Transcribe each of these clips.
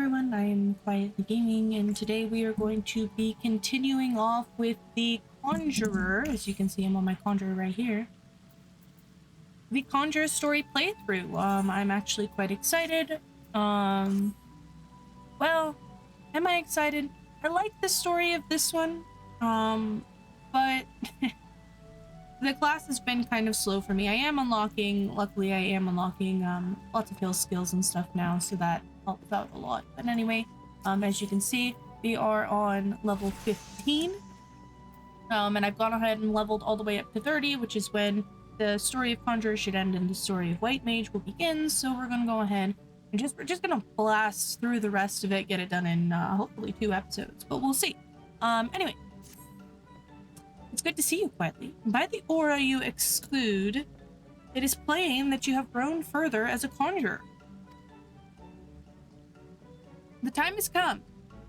everyone, I am Quietly Gaming, and today we are going to be continuing off with the Conjurer. As you can see, I'm on my Conjurer right here. The Conjurer story playthrough. I'm actually quite excited. Well, am I excited? I like the story of this one, but the class has been kind of slow for me. Luckily I am unlocking lots of heal skills and stuff now, so that helps out a lot. But anyway, as you can see, we are on level 15. And I've gone ahead and leveled all the way up to 30, which is when the story of Conjurer should end and the story of White Mage will begin. So we're gonna go ahead and we're just gonna blast through the rest of it, get it done in hopefully 2 episodes, but we'll see. Anyway. It's good to see you, Quietly. By the aura you exclude, it is plain that you have grown further as a conjurer. The time has come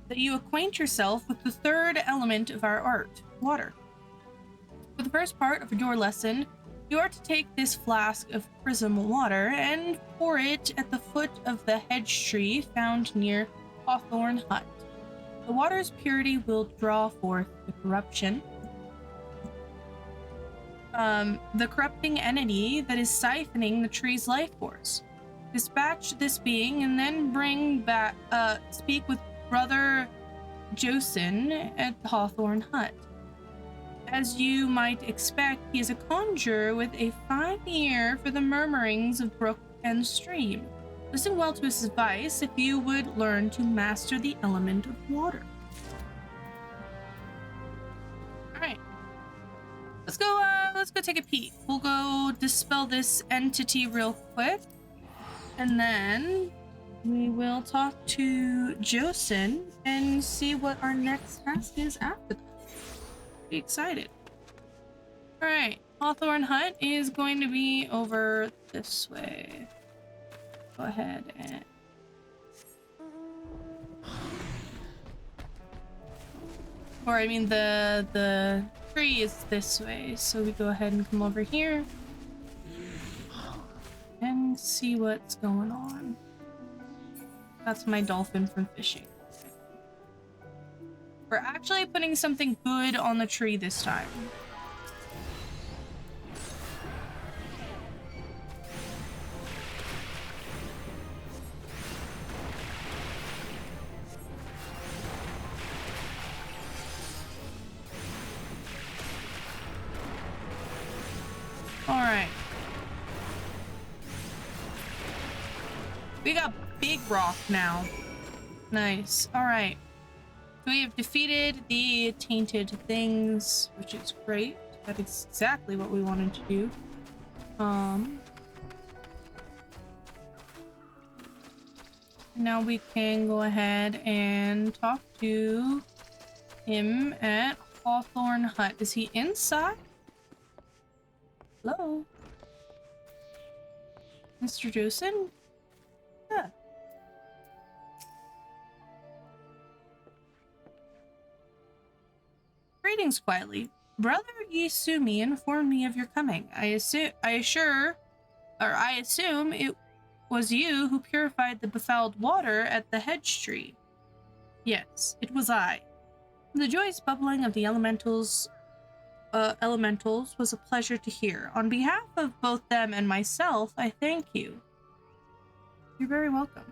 that you acquaint yourself with the third element of our art, water. For the first part of your lesson, you are to take this flask of prism water and pour it at the foot of the hedge tree found near Hawthorne Hut. The water's purity will draw forth the corruption. The corrupting entity that is siphoning the tree's life force. Dispatch this being and then bring back, speak with Brother Josen at Hawthorne Hut. As you might expect, he is a conjurer with a fine ear for the murmurings of brook and stream. Listen well to his advice if you would learn to master the element of water. Alright. Let's go take a peek. We'll go dispel this entity real quick. And then we will talk to Josen and see what our next task is after that. Be excited. Alright, Hawthorne Hut is going to be over this way. Go ahead and... Or I mean the tree is this way, so we go ahead and come over here and see what's going on. That's my dolphin from fishing. We're actually putting something good on the tree this time. Alright. We got big rock now. Nice. Alright. So we have defeated the tainted things, which is great. That is exactly what we wanted to do. Now we can go ahead and talk to him at Hawthorne Hut. Is he inside? Hello? Mr. Josen? Yeah. Greetings, Quietly. Brother Yisumi informed me of your coming. I assume it was you who purified the befouled water at the hedge tree. Yes, it was I. The joyous bubbling of the elementals was a pleasure to hear. On behalf of both them and myself, I thank you. You're very welcome.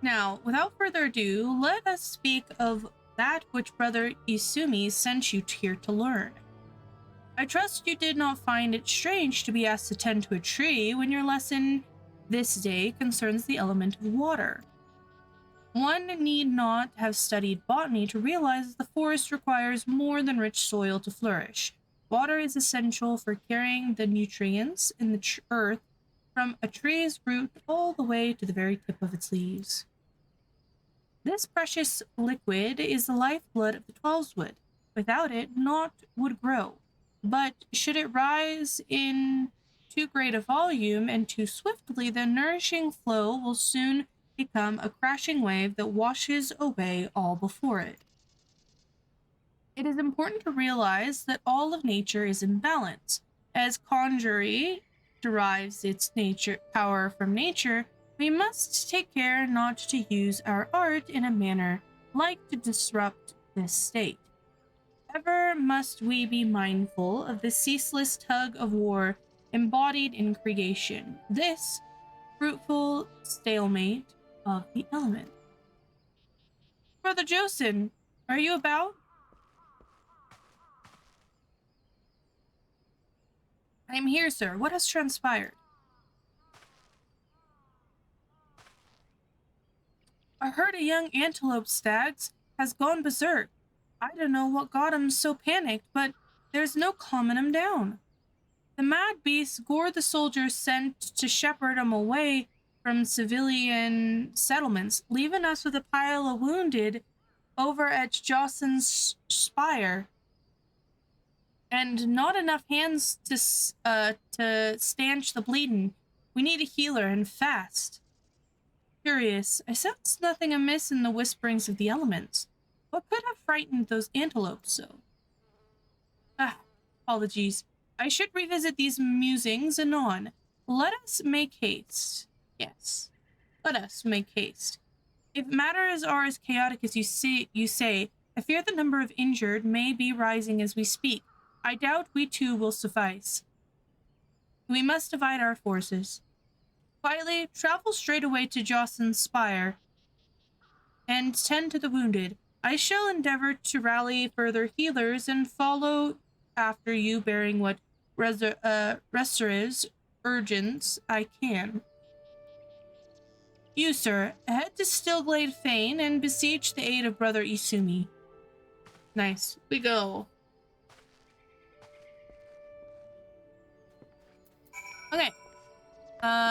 Now, without further ado, let us speak of that which Brother Isumi sent you here to learn. I trust you did not find it strange to be asked to tend to a tree when your lesson this day concerns the element of water. One need not have studied botany to realize that the forest requires more than rich soil to flourish. Water is essential for carrying the nutrients in the earth from a tree's root all the way to the very tip of its leaves. This precious liquid is the lifeblood of the 12's-wood. Without it, naught would grow. But should it rise in too great a volume and too swiftly, the nourishing flow will soon become a crashing wave that washes away all before it. It is important to realize that all of nature is in balance. As conjurer, derives its nature power from nature, we must take care not to use our art in a manner like to disrupt this state. Ever must we be mindful of the ceaseless tug of war embodied in creation, this fruitful stalemate of the elements. Brother Josen, are you about? I am here, sir. What has transpired? I heard a young antelope stags has gone berserk. I don't know what got him so panicked, but there's no calming him down. The mad beast gored the soldiers sent to shepherd him away from civilian settlements, leaving us with a pile of wounded over at Jossen's spire, and not enough hands to stanch the bleeding. We need a healer, and fast. Curious, I sense nothing amiss in the whisperings of the elements. What could have frightened those antelopes so? Apologies. I should revisit these musings anon. Let us make haste. Yes, let us make haste. If matters are as chaotic as you say, I fear the number of injured may be rising as we speak. I doubt we two will suffice. We must divide our forces. Quietly, travel straight away to Jossen's spire and tend to the wounded. I shall endeavor to rally further healers and follow after you, bearing what restorative urgence I can. You, sir, head to Stillglade Fane and beseech the aid of Brother Isumi. Nice. We go. Okay.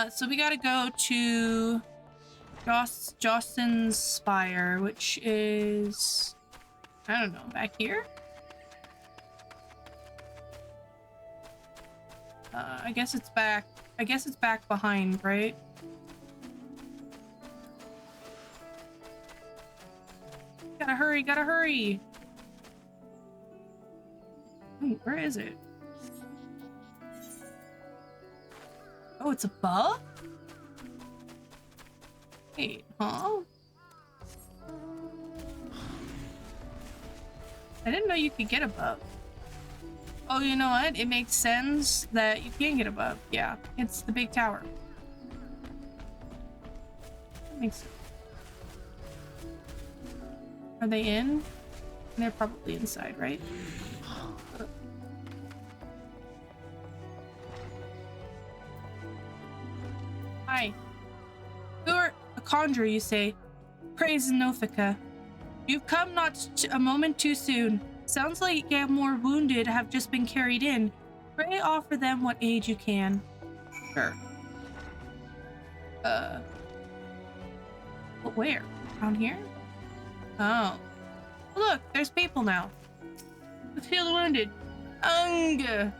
So we gotta go to Jossen's Spire, which is, I don't know, back here? I guess it's back. I guess it's back behind, right? Gotta hurry, gotta hurry! Wait, where is it? Oh, it's above? Wait, huh? I didn't know you could get above. Oh, you know what? It makes sense that you can get above. Yeah, it's the big tower. That makes sense. Are they in? They're probably inside, right? Hi. You're a conjurer, you say. Praise Nofika. You've come not a moment too soon. Sounds like more wounded have just been carried in. Pray offer them what aid you can. Sure. But where? Down here? Oh. Look, there's people now. Let's heal the wounded. Ung!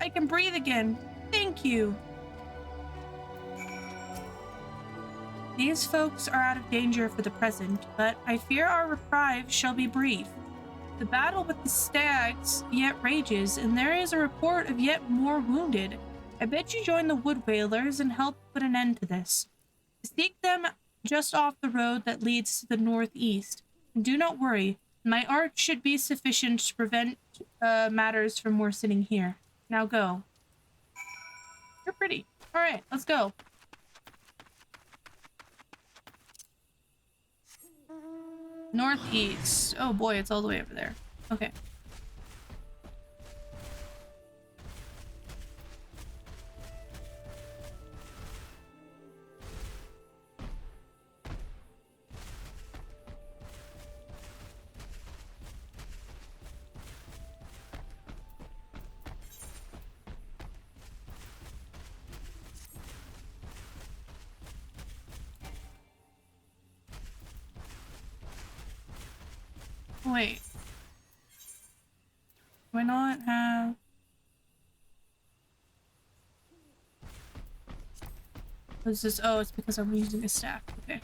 I can breathe again. Thank you. These folks are out of danger for the present, but I fear our reprieve shall be brief. The battle with the stags yet rages, and there is a report of yet more wounded. I bet you join the wood whalers and help put an end to this. Seek them just off the road that leads to the northeast. And do not worry, my art should be sufficient to prevent matters from worsening here. Now go. You're pretty. All right, let's go. Northeast. Oh boy, it's all the way over there. Okay. Wait. Do I not have... What is this? Oh, it's because I'm using a staff. Okay.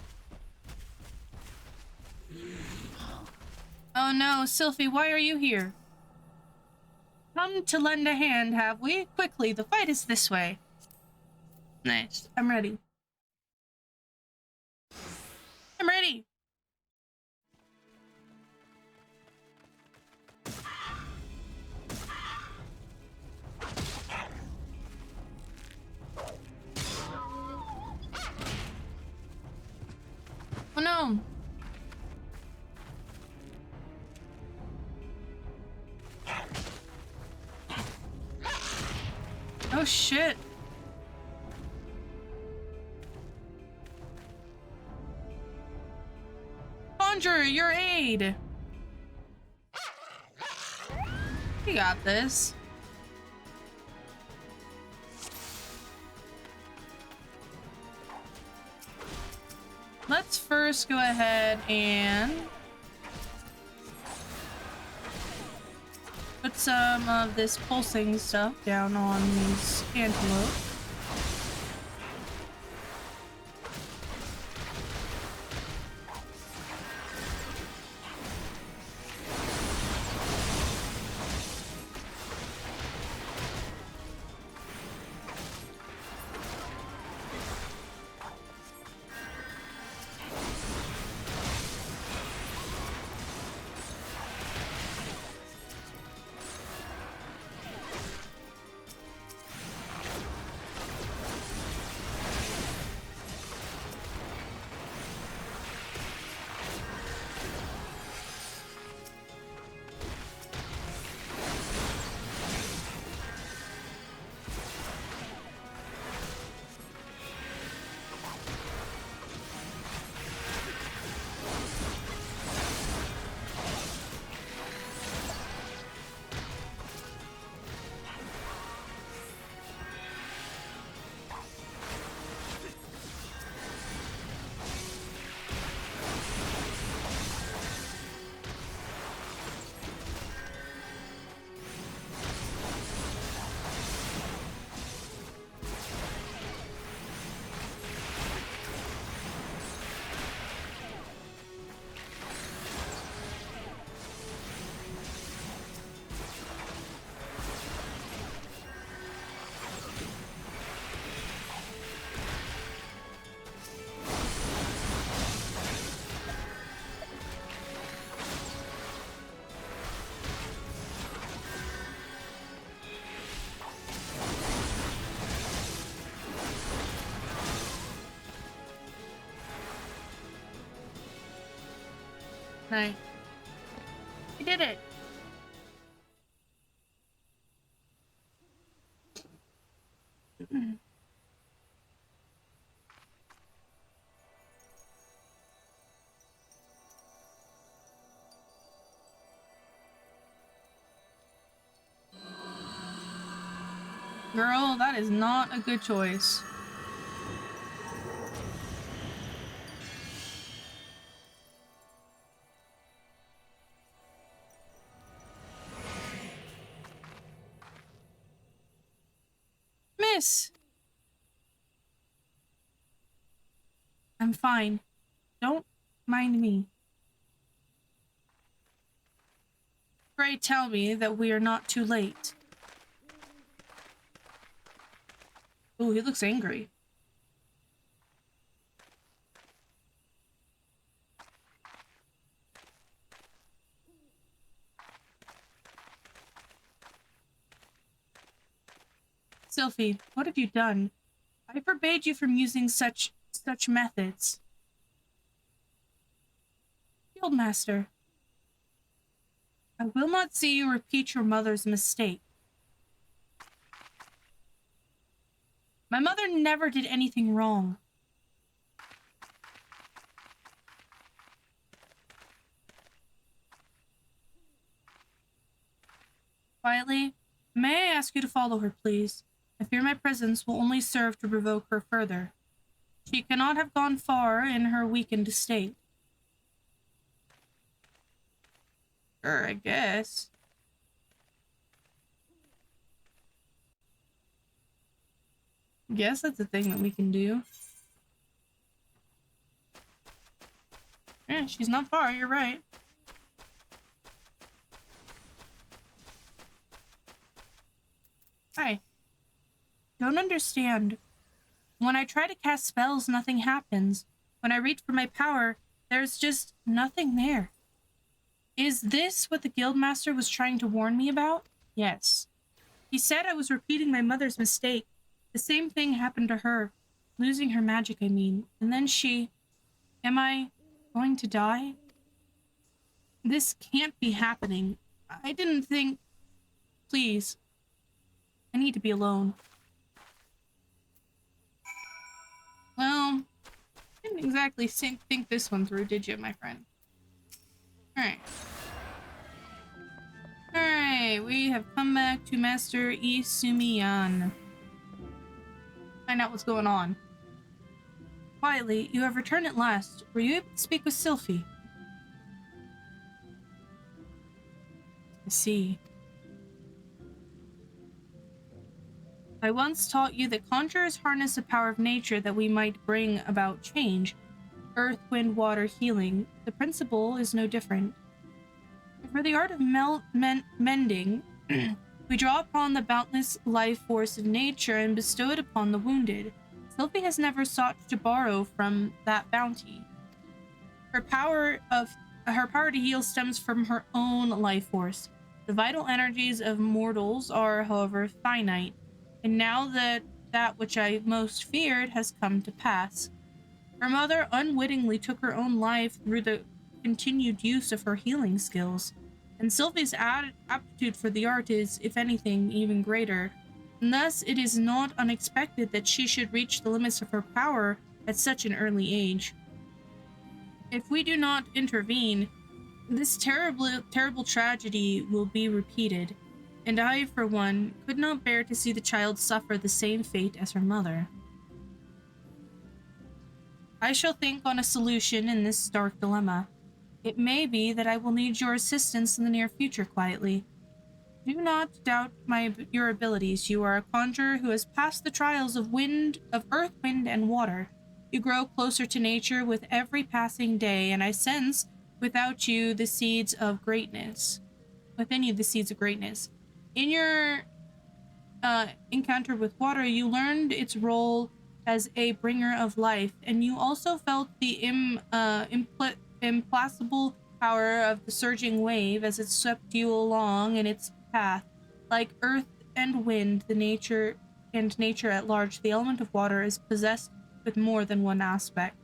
Oh no, Sylphie, why are you here? Come to lend a hand, have we? Quickly, the fight is this way. Nice. I'm ready. I'm ready. Oh no. Oh shit. Conjurer, your aid. You got this. Let's first go ahead and put some of this pulsing stuff down on these antelope. Nice. We did it. Girl, that is not a good choice. Miss! I'm fine. Don't mind me. Pray tell me that we are not too late. Ooh, he looks angry. Sylphie, what have you done? I forbade you from using such methods. Fieldmaster, I will not see you repeat your mother's mistake. My mother never did anything wrong. Quietly, may I ask you to follow her, please? I fear my presence will only serve to provoke her further. She cannot have gone far in her weakened state. Sure, I guess. Guess that's a thing that we can do. Yeah, she's not far, you're right. don't understand. When I try to cast spells, nothing happens. When I reach for my power, there's just nothing there. Is this what the guildmaster was trying to warn me about? Yes. He said I was repeating my mother's mistake. The same thing happened to her. Losing her magic, I mean. And then she... Am I going to die? This can't be happening. I didn't think... Please. I need to be alone. Well, didn't exactly think this one through, did you, my friend? Alright. Alright, we have come back to Master Isumiyan. Find out what's going on. Quietly, you have returned at last. Were you able to speak with Sylphie? I see. I once taught you that conjurers harness the power of nature that we might bring about change. Earth, wind, water, healing. The principle is no different. For the art of mending, we draw upon the boundless life force of nature and bestow it upon the wounded. Sylphie has never sought to borrow from that bounty. Her power to heal stems from her own life force. The vital energies of mortals are, however, finite, and now that which I most feared has come to pass. Her mother unwittingly took her own life through the continued use of her healing skills, and Sylvie's aptitude for the art is, if anything, even greater. And thus, it is not unexpected that she should reach the limits of her power at such an early age. If we do not intervene, this terrible tragedy will be repeated, and I, for one, could not bear to see the child suffer the same fate as her mother. I shall think on a solution in this dark dilemma. It may be that I will need your assistance in the near future, quietly. Do not doubt your abilities. You are a conjurer who has passed the trials of earth, wind, and water. You grow closer to nature with every passing day, and I sense within you the seeds of greatness. In your encounter with water, you learned its role as a bringer of life, and you also felt the implacable power of the surging wave as it swept you along in its path. Like earth and wind, nature at large, the element of water is possessed with more than one aspect.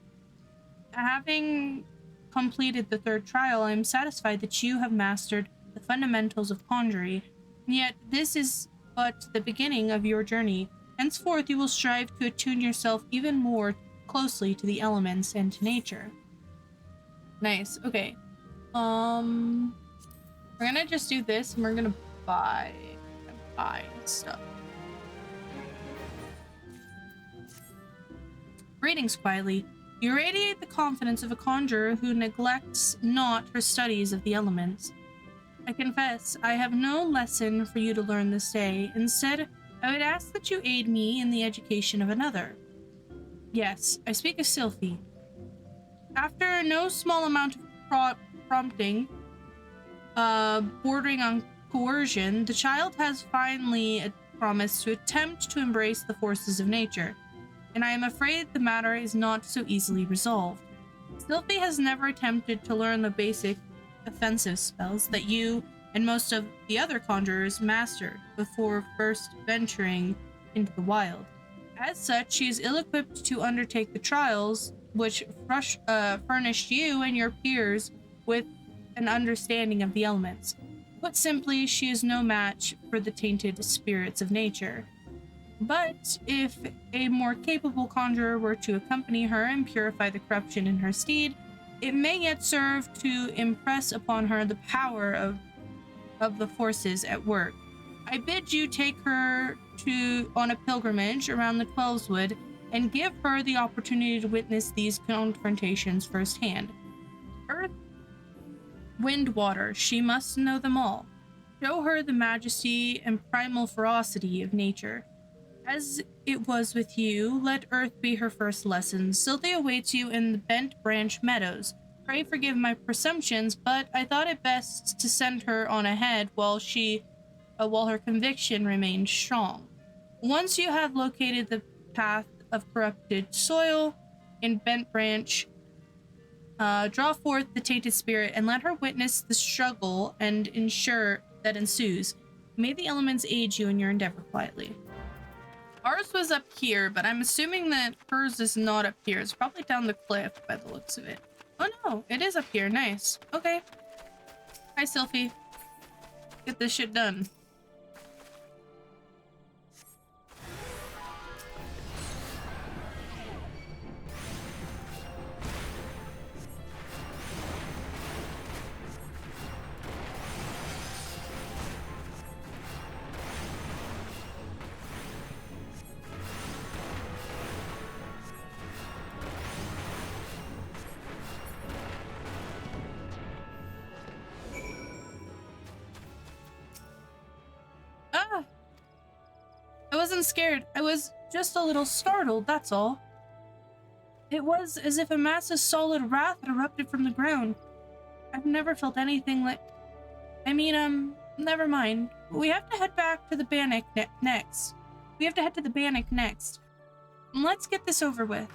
Having completed the third trial, I am satisfied that you have mastered the fundamentals of conjuring, and yet this is but the beginning of your journey. Henceforth, you will strive to attune yourself even more closely to the elements and to nature. Nice. Okay. We're gonna just do this, and we're gonna buy stuff. Greetings, quietly. You radiate the confidence of a conjurer who neglects not her studies of the elements. I confess, I have no lesson for you to learn this day. Instead, I would ask that you aid me in the education of another. Yes, I speak of Sylphie. After no small amount of prompting, bordering on coercion, the child has finally promised to attempt to embrace the forces of nature, and I am afraid the matter is not so easily resolved. Sylphie has never attempted to learn the basic offensive spells that you and most of the other conjurers mastered before first venturing into the wild. As such, she is ill-equipped to undertake the trials which furnished you and your peers with an understanding of the elements. Put simply, she is no match for the tainted spirits of nature. But if a more capable conjurer were to accompany her and purify the corruption in her stead, it may yet serve to impress upon her the power of the forces at work. I bid you take her on a pilgrimage around the Twelveswood and give her the opportunity to witness these confrontations firsthand. Earth, wind, water, she must know them all. Show her the majesty and primal ferocity of nature. As it was with you, let Earth be her first lesson. Sylphie awaits you in the Bent Branch Meadows. Pray forgive my presumptions, but I thought it best to send her on ahead while her conviction remained strong. Once you have located the path of corrupted soil in Bent Branch, draw forth the tainted spirit and let her witness the struggle and ensure that ensues. May the elements aid you in your endeavor quietly. Ours was up here, but I'm assuming that hers is not up here. It's probably down the cliff by the looks of it. Oh no, it is up here. Nice. Okay. Hi, Sylphie. Get this shit done. Ah! I wasn't scared. I was just a little startled, that's all. It was as if a mass of solid wrath had erupted from the ground. I've never felt anything like... never mind. We have to head back to the Bannock next. We have to head to the Bannock next. Let's get this over with.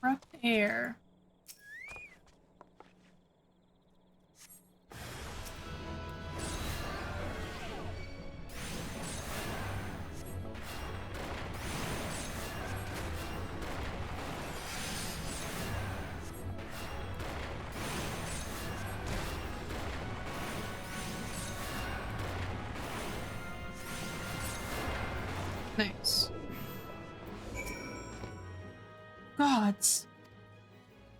Corrupt air. Nice. Gods.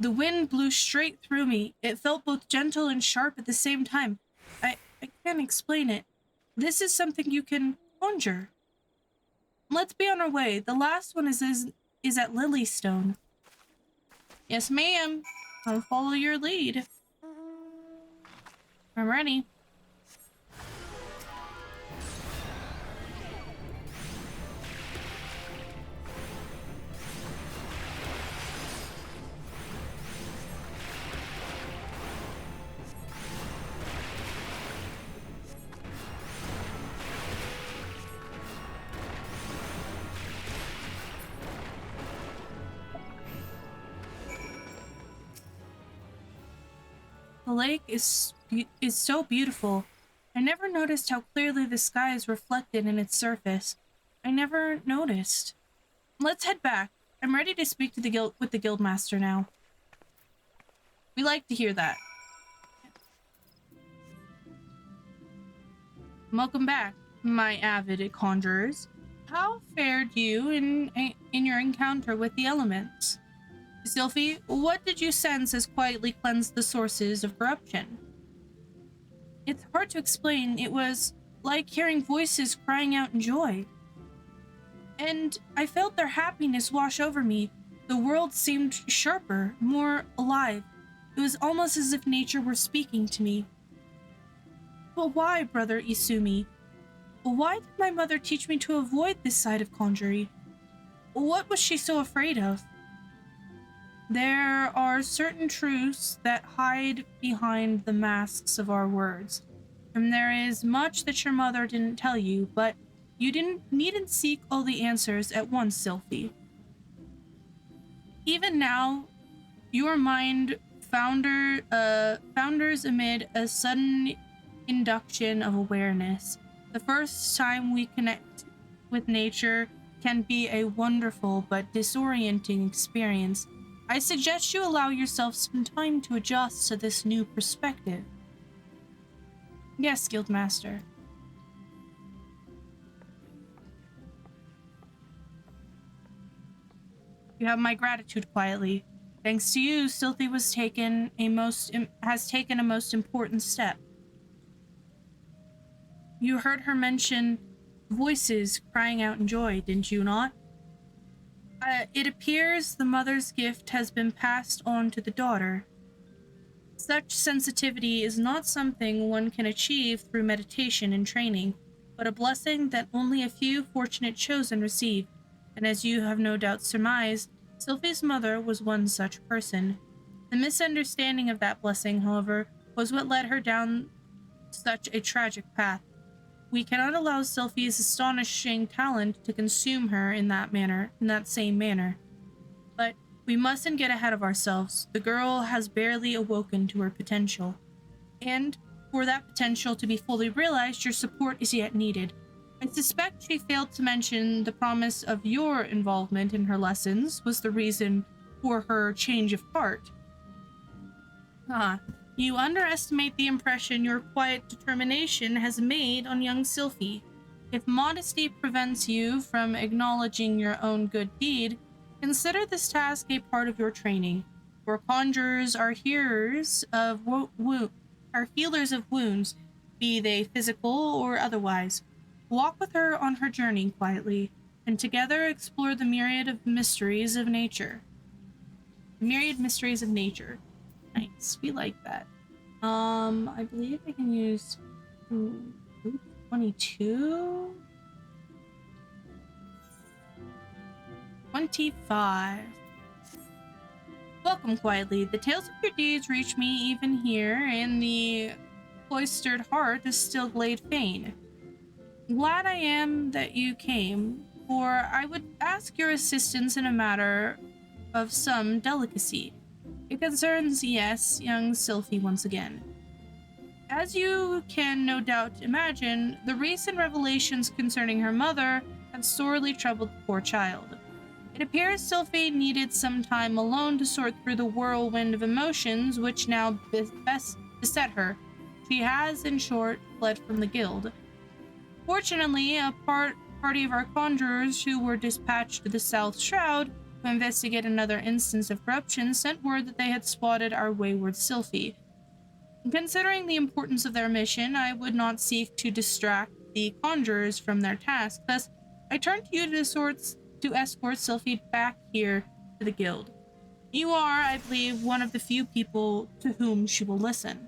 The wind blew straight through me. It felt both gentle and sharp at the same time. I can't explain it. This is something you can conjure. Let's be on our way. The last one is at Lilystone. Yes, ma'am. I'll follow your lead. I'm ready. The lake is so beautiful. I never noticed how clearly the sky is reflected in its surface. I never noticed. Let's head back. I'm ready to speak to the guildmaster now. We like to hear that. Welcome back, my avid conjurers. How fared you in your encounter with the elements? Sylphie, what did you sense as quietly cleansed the sources of corruption? It's hard to explain. It was like hearing voices crying out in joy. And I felt their happiness wash over me. The world seemed sharper, more alive. It was almost as if nature were speaking to me. But why, Brother Isumi? Why did my mother teach me to avoid this side of conjuring? What was she so afraid of? There are certain truths that hide behind the masks of our words, and there is much that your mother didn't tell you, but you needn't seek all the answers at once, Sylphie. Even now, your mind founders amid a sudden induction of awareness. The first time we connect with nature can be a wonderful but disorienting experience. I suggest you allow yourself some time to adjust to this new perspective. Yes, Guildmaster. You have my gratitude quietly. Thanks to you, Sylphie has taken a most important step. You heard her mention voices crying out in joy, didn't you not? It appears the mother's gift has been passed on to the daughter. Such sensitivity is not something one can achieve through meditation and training, but a blessing that only a few fortunate chosen receive, and as you have no doubt surmised, Sylphie's mother was one such person. The misunderstanding of that blessing, however, was what led her down such a tragic path. we cannot allow Sylphie's astonishing talent to consume her in that same manner. But we mustn't get ahead of ourselves. The girl has barely awoken to her potential. And for that potential to be fully realized, your support is yet needed. I suspect she failed to mention the promise of your involvement in her lessons was the reason for her change of heart. You underestimate the impression your quiet determination has made on young Sylphie. If modesty prevents you from acknowledging your own good deed, consider this task a part of your training. For conjurers are healers of wounds, be they physical or otherwise. Walk with her on her journey quietly, and together explore the myriad mysteries of nature. Nice, we like that. I believe I can use 22? 25. Welcome quietly. The tales of your deeds reach me even here, and the cloistered heart is still glade fain. Glad I am that you came, for I would ask your assistance in a matter of some delicacy. It concerns, yes, young Sylphie once again. As you can no doubt imagine, the recent revelations concerning her mother have sorely troubled the poor child. It appears Sylphie needed some time alone to sort through the whirlwind of emotions which now best beset her. She has, in short, fled from the guild. Fortunately, a party of our conjurers who were dispatched to the South Shroud to investigate another instance of corruption sent word that they had spotted our wayward Sylphie. Considering the importance of their mission, I would not seek to distract the conjurers from their task. Thus, I turn to you to escort Sylphie back here to the guild. You are, I believe, one of the few people to whom she will listen.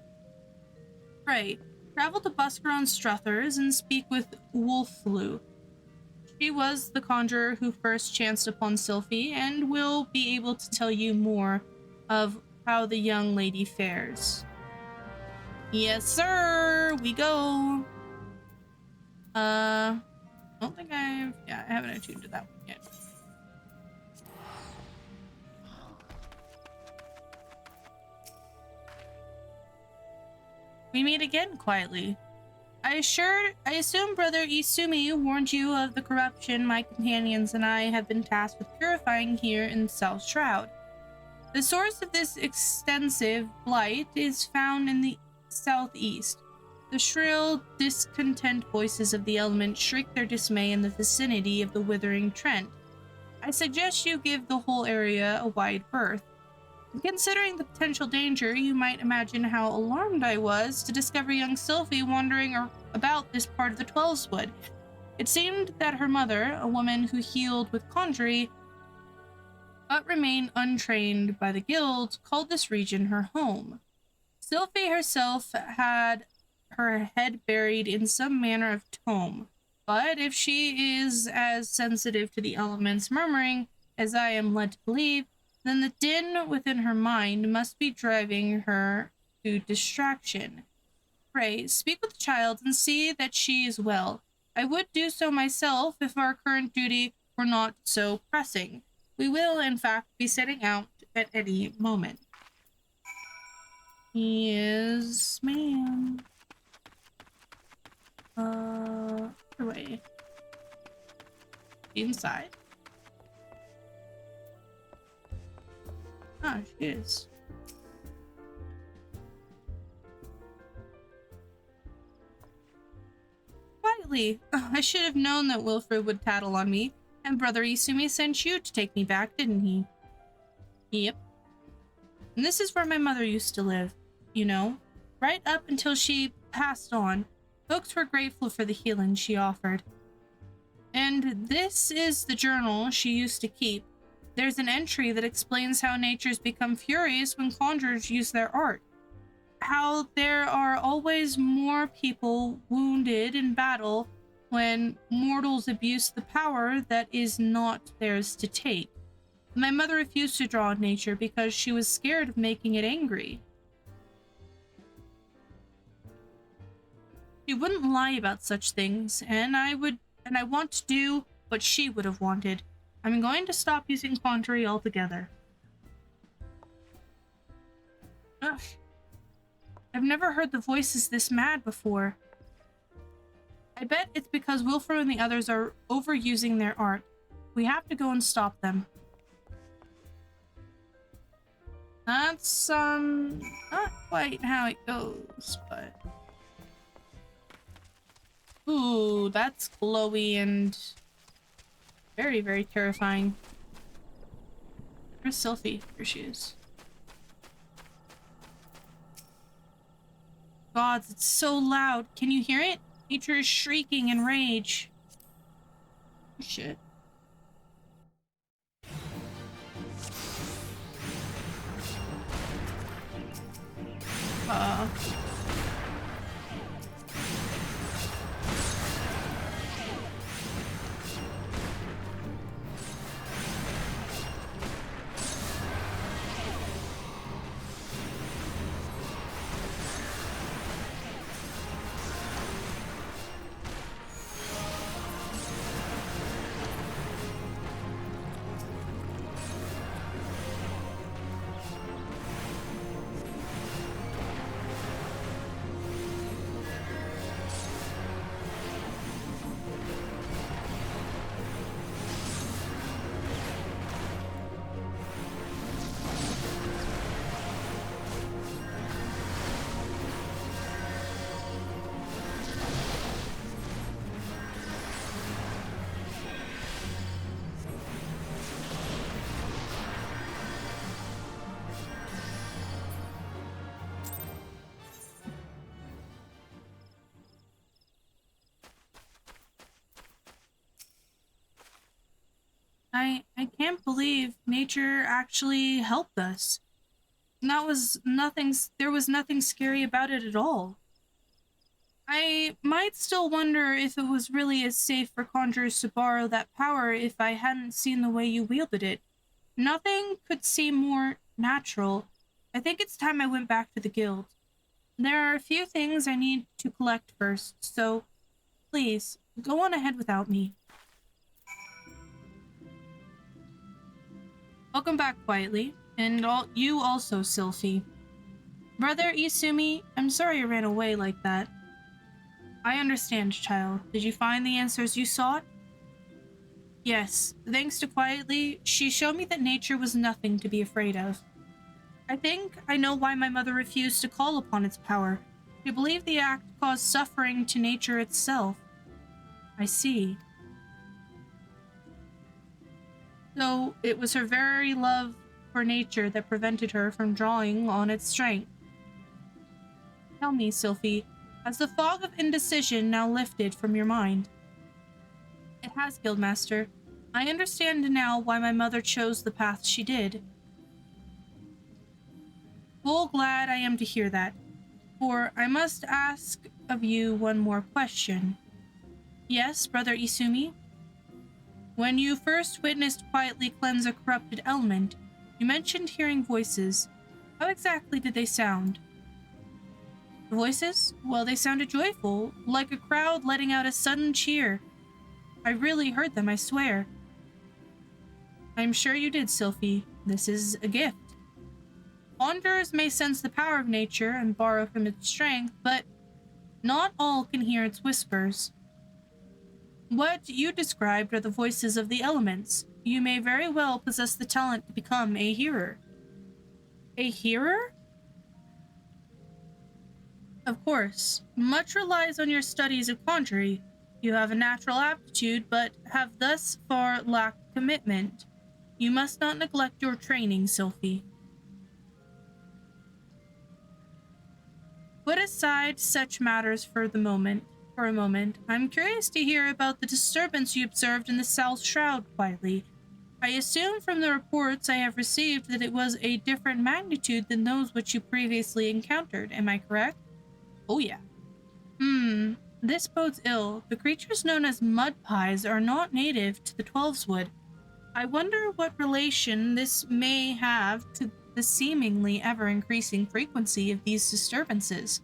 Pray, travel to Busker on Struthers and speak with Wolflu. She was the conjurer who first chanced upon Sylphie and will be able to tell you more of how the young lady fares. Yes, sir. We go. I don't think I haven't attuned to that one yet. We meet again quietly. I assume Brother Isumi warned you of the corruption my companions and I have been tasked with purifying here in South Shroud. The source of this extensive blight is found in the southeast. The shrill, discontent voices of the element shriek their dismay in the vicinity of the withering Trent. I suggest you give the whole area a wide berth. Considering the potential danger, you might imagine how alarmed I was to discover young Sylphie wandering about this part of the Twelveswood. It seemed that her mother, a woman who healed with conjury, but remained untrained by the guild, called this region her home. Sylphie herself had her head buried in some manner of tome, but if she is as sensitive to the elements murmuring as I am led to believe, then the din within her mind must be driving her to distraction. Pray, speak with the child and see that she is well. I would do so myself if our current duty were not so pressing. We will, in fact, be setting out at any moment. Yes, ma'am. Away. Inside. Ah, she is. Quietly. I should have known that Wilfred would tattle on me, and Brother Isumi sent you to take me back, didn't he? Yep. And this is where my mother used to live, you know, right up until she passed on. Folks were grateful for the healing she offered. And this is the journal she used to keep. There's an entry that explains how natures become furious when conjurers use their art. How there are always more people wounded in battle when mortals abuse the power that is not theirs to take. My mother refused to draw on nature because she was scared of making it angry. She wouldn't lie about such things, and I want to do what she would have wanted. I'm going to stop using Conjurer altogether. Ugh. I've never heard the voices this mad before. I bet it's because Wilfred and the others are overusing their art. We have to go and stop them. That's, not quite how it goes, but... Ooh, that's glowy and very, very terrifying. Where's Sylphie? Here she is. Gods, it's so loud. Can you hear it? Nature is shrieking in rage. Oh, shit. I can't believe nature actually helped us. There was nothing scary about it at all. I might still wonder if it was really as safe for conjurers to borrow that power if I hadn't seen the way you wielded it. Nothing could seem more natural. I think it's time I went back to the guild. There are a few things I need to collect first, so please, go on ahead without me. Welcome back quietly, and you also, Sylphie. Brother Isumi, I'm sorry I ran away like that. I understand, child. Did you find the answers you sought? Yes, thanks to Quietly, she showed me that nature was nothing to be afraid of. I think I know why my mother refused to call upon its power. She believed the act caused suffering to nature itself. I see. So it was her very love for nature that prevented her from drawing on its strength. Tell me, Sylphie, has the fog of indecision now lifted from your mind? It has, Guildmaster. I understand now why my mother chose the path she did. Full glad I am to hear that, for I must ask of you one more question. Yes, Brother Isumi? When you first witnessed Quietly cleanse a corrupted element, you mentioned hearing voices. How exactly did they sound? The voices? Well, they sounded joyful, like a crowd letting out a sudden cheer. I really heard them, I swear. I'm sure you did, Sylphie. This is a gift. Conjurers may sense the power of nature and borrow from its strength, but not all can hear its whispers. What you described are the voices of the elements. You may very well possess the talent to become a hearer. A hearer? Of course. Much relies on your studies of conjuring. You have a natural aptitude, but have thus far lacked commitment. You must not neglect your training, Sylphie. Put aside such matters for a moment. I'm curious to hear about the disturbance you observed in the South Shroud, Quietly. I assume from the reports I have received that it was a different magnitude than those which you previously encountered. Am I correct? Oh yeah. This bodes ill. The creatures known as mud pies are not native to the Twelveswood. I wonder what relation this may have to the seemingly ever-increasing frequency of these disturbances.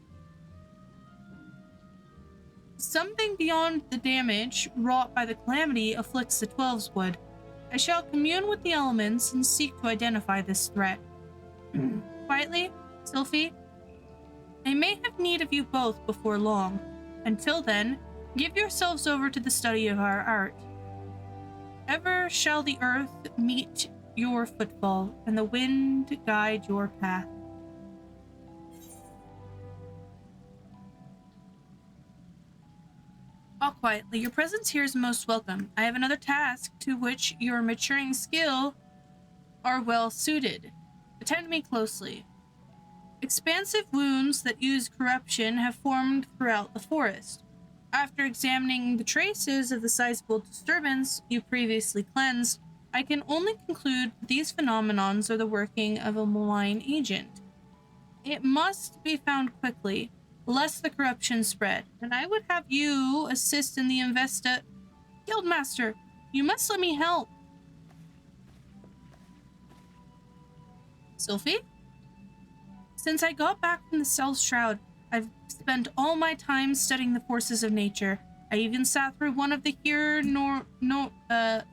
Something beyond the damage wrought by the calamity afflicts the 12's wood. I shall commune with the elements and seek to identify this threat. Quietly, Sylphie, I may have need of you both before long. Until then, give yourselves over to the study of our art. Ever shall the earth meet your footfall, and the wind guide your path. All quietly, your presence here is most welcome. I have another task to which your maturing skill are well suited. Attend me closely. Expansive wounds that use corruption have formed throughout the forest. After examining the traces of the sizable disturbance you previously cleansed, I can only conclude that these phenomenons are the working of a malign agent. It must be found quickly, lest the corruption spread, and I would have you assist in the Guildmaster, you must let me help. Sylphie? Since I got back from the South Shroud, I've spent all my time studying the forces of nature. I even sat through one of the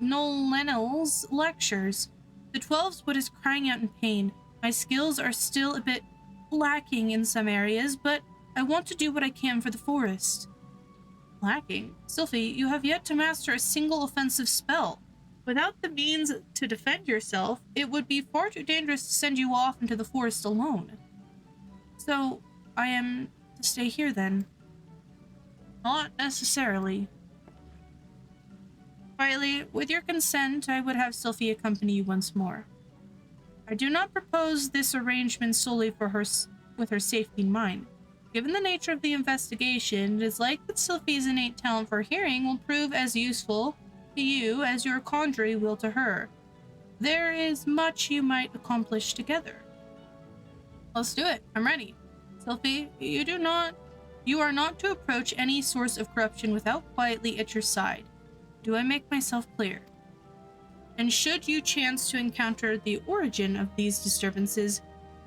Nolenel's lectures. The 12's wood is crying out in pain. My skills are still a bit lacking in some areas, but I want to do what I can for the forest. Lacking? Sylphie, you have yet to master a single offensive spell. Without the means to defend yourself, it would be far too dangerous to send you off into the forest alone. So, I am to stay here then? Not necessarily. Quietly, with your consent, I would have Sylphie accompany you once more. I do not propose this arrangement solely for her, with her safety in mind. Given the nature of the investigation, it is likely that Sylphie's innate talent for hearing will prove as useful to you as your conjuring will to her. There is much you might accomplish together. Let's do it. I'm ready. Sylphie, you are not to approach any source of corruption without quietly at your side. Do I make myself clear? And should you chance to encounter the origin of these disturbances,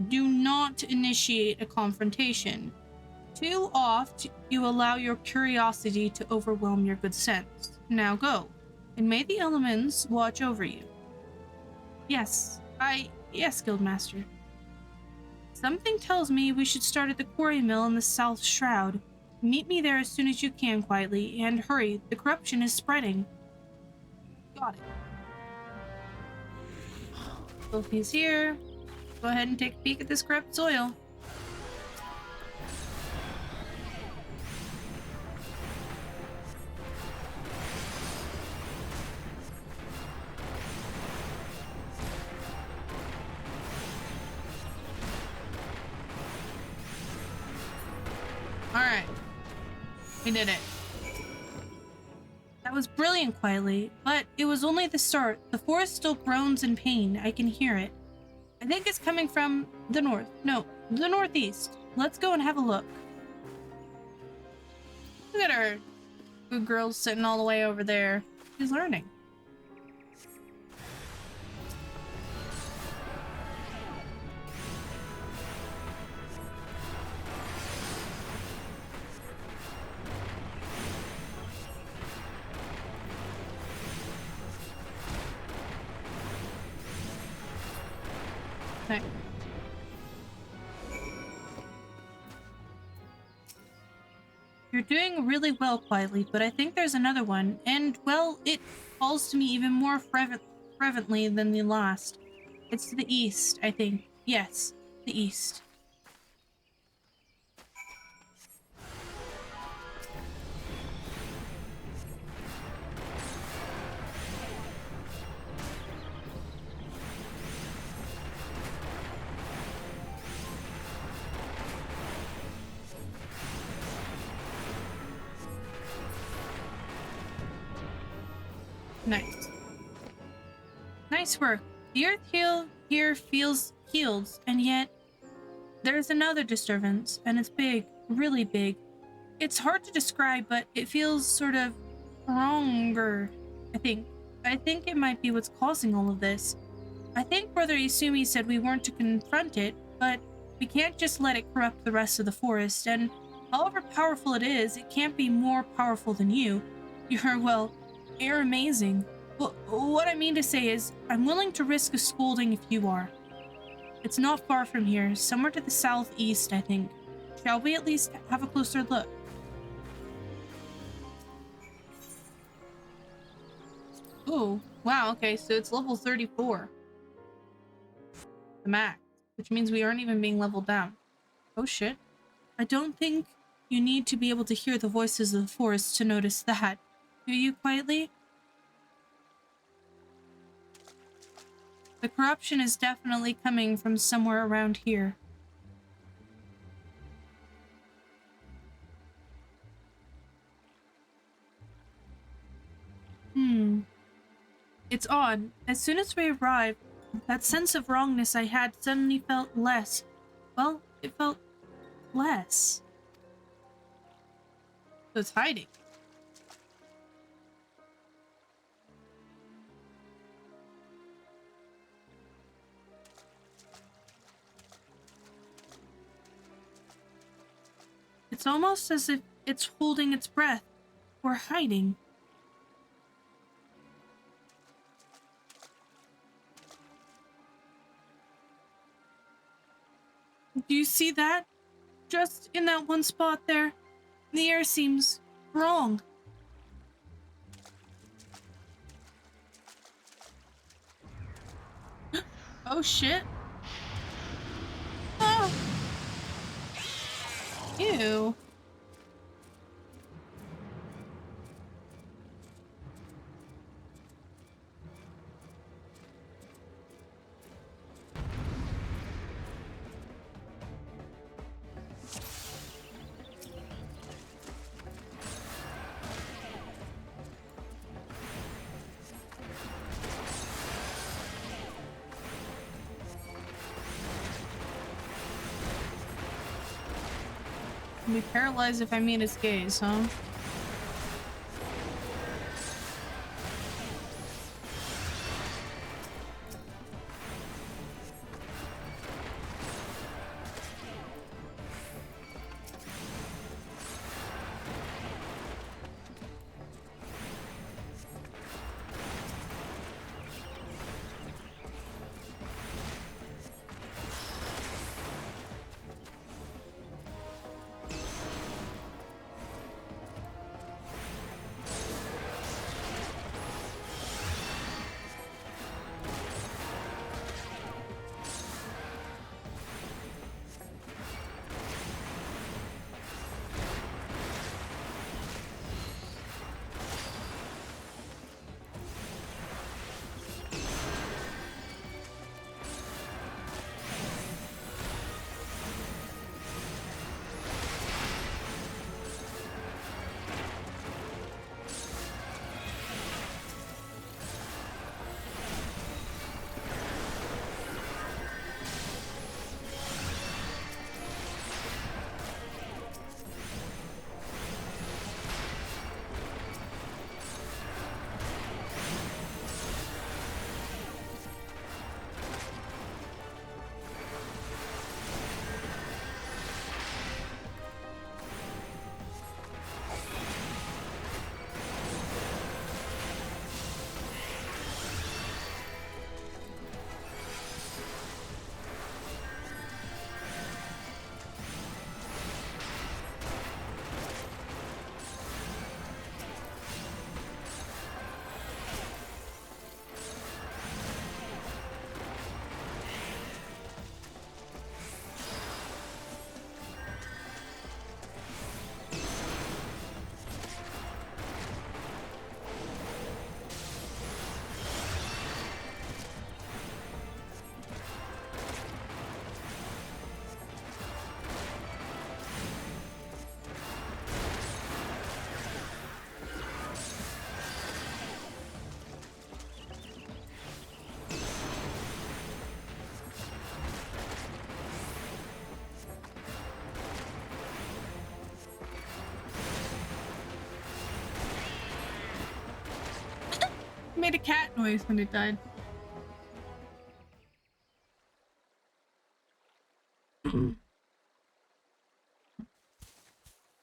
do not initiate a confrontation. Too oft you allow your curiosity to overwhelm your good sense. Now go, and may the elements watch over you. Yes, Guildmaster. Something tells me we should start at the quarry mill in the South Shroud. Meet me there as soon as you can, quietly, and hurry. The corruption is spreading. Got it. Sylphie's here. Go ahead and take a peek at this corrupt soil. Alright. We did it. That was brilliant, quietly, but it was only the start. The forest still groans in pain. I can hear it. I think it's coming from the north. No, the northeast. Let's go and have a look. Look at her. Good girl sitting all the way over there. She's learning. Okay. You're doing really well, quietly, but I think there's another one, and, well, it calls to me even more fervently than the last. It's to the east, I think. Yes, the east. Nice. Nice work. The earth here feels healed, and yet there's another disturbance, and it's big, really big. It's hard to describe, but it feels sort of stronger, I think. I think it might be what's causing all of this. I think Brother Isumi said we weren't to confront it, but we can't just let it corrupt the rest of the forest, and However powerful it is, it can't be more powerful than you. You're, well, you're amazing. Well, what I mean to say is, I'm willing to risk a scolding if you are. It's not far from here, somewhere to the southeast, I think. Shall we at least have a closer look? Oh, wow, okay, so it's level 34. The max, which means we aren't even being leveled down. Oh shit. I don't think you need to be able to hear the voices of the forest to notice that. Do you, quietly? The corruption is definitely coming from somewhere around here. It's odd. As soon as we arrived, that sense of wrongness I had suddenly felt less. Well, it felt less. So it's hiding. It's almost as if it's holding its breath, or hiding. Do you see that? Just in that one spot there, the air seems wrong. Oh shit. Oh. Ew. I'll be paralyzed if I meet his gaze, huh? It made a cat noise when it died.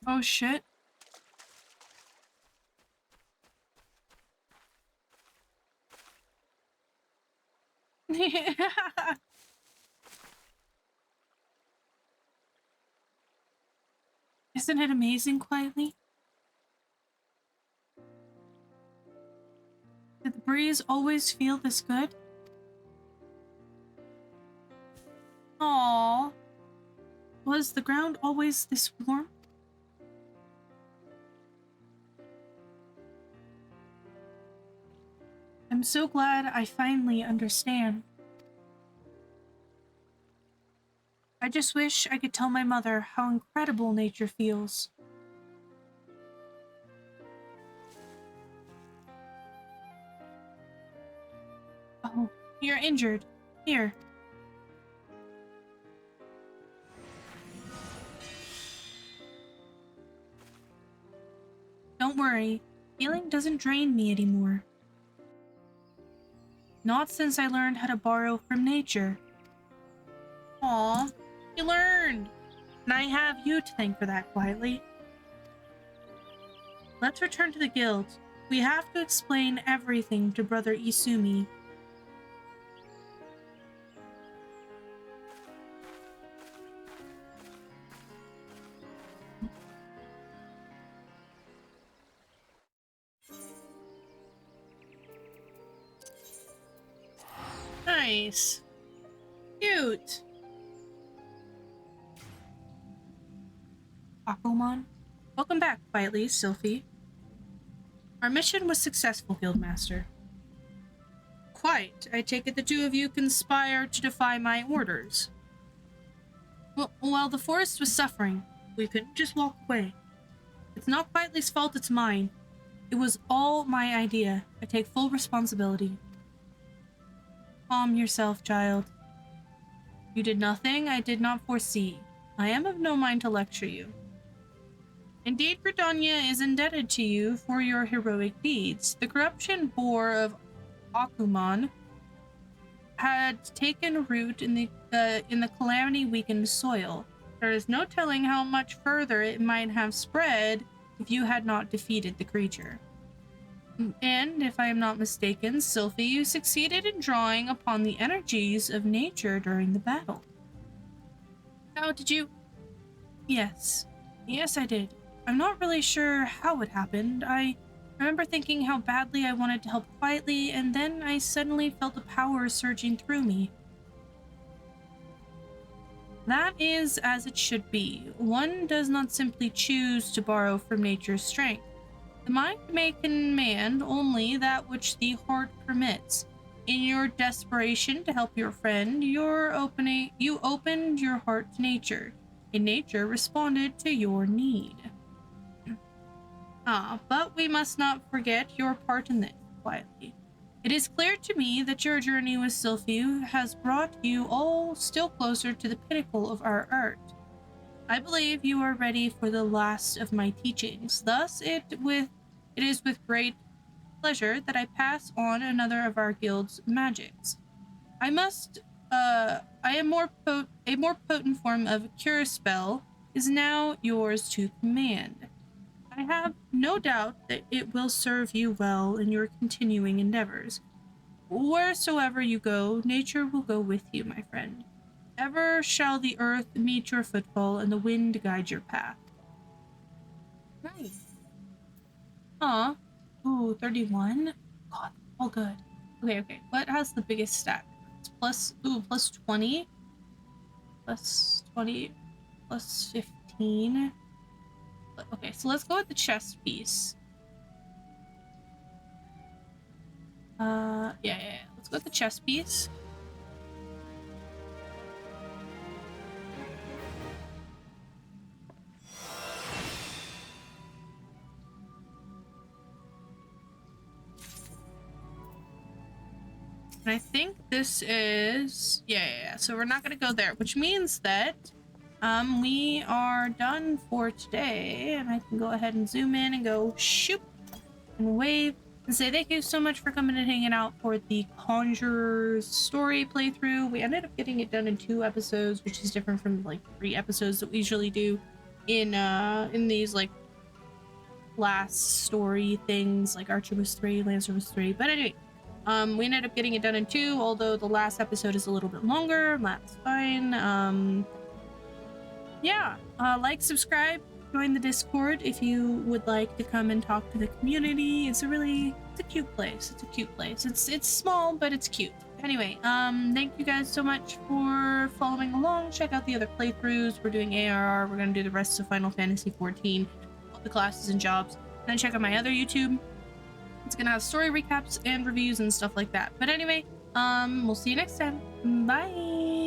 Oh shit. Isn't it amazing, quietly? Did the breeze always feel this good? Aww. Was the ground always this warm? I'm so glad I finally understand. I just wish I could tell my mother how incredible nature feels. Oh, you're injured. Here. Don't worry. Healing doesn't drain me anymore. Not since I learned how to borrow from nature. Aw, you learned! And I have you to thank for that, quietly. Let's return to the guild. We have to explain everything to Brother Isumi. Nice. Cute. Aquaman. Welcome back, quietly, Sylphie. Our mission was successful, Guildmaster. Quite. I take it the two of you conspired to defy my orders. Well, while the forest was suffering, we couldn't just walk away. It's not Quietly's fault, it's mine. It was all my idea. I take full responsibility. Calm yourself, child. You did nothing I did not foresee. I am of no mind to lecture you. Indeed, Britannia is indebted to you for your heroic deeds. The corruption boar of Akuman had taken root in the calamity-weakened soil. There is no telling how much further it might have spread if you had not defeated the creature. And, if I am not mistaken, Sylphie, you succeeded in drawing upon the energies of nature during the battle. How did you... Yes. Yes, I did. I'm not really sure how it happened. I remember thinking how badly I wanted to help Quietly, and then I suddenly felt a power surging through me. That is as it should be. One does not simply choose to borrow from nature's strength. The mind may command only that which the heart permits. In your desperation to help your friend, you opened your heart to nature, and nature responded to your need. But we must not forget your part in this, quietly. It is clear to me that your journey with Sylphie has brought you all still closer to the pinnacle of our art. I believe you are ready for the last of my teachings. Thus, it is with great pleasure that I pass on another of our guild's magics. A more potent form of cure spell is now yours to command. I have no doubt that it will serve you well in your continuing endeavors. Wheresoever you go, nature will go with you, my friend. Ever shall the earth meet your footfall and the wind guide your path. Nice. Ooh, 31? God, all good. Okay. What has the biggest stack? It's plus 20. Plus 20. Plus 15. Okay, so let's go with the chest piece. Yeah. Let's go with the chest piece. And I think this is... Yeah. So we're not going to go there, which means that we are done for today. And I can go ahead and zoom in and go shoop and wave and say thank you so much for coming and hanging out for the Conjurer's story playthrough. We ended up getting it done in 2 episodes, which is different from like 3 episodes that we usually do. in these like last story things, like Archer was 3, Lancer was 3. But anyway, we ended up getting it done in 2, although the last episode is a little bit longer. That's fine. Yeah, like, subscribe, join the Discord if you would like to come and talk to the community. It's a cute place. It's a cute place. It's small, but it's cute. Anyway, thank you guys so much for following along. Check out the other playthroughs. We're doing ARR. We're gonna do the rest of Final Fantasy XIV, all the classes and jobs. And then check out my other YouTube. It's gonna have story recaps and reviews and stuff like that. But anyway, we'll see you next time. Bye.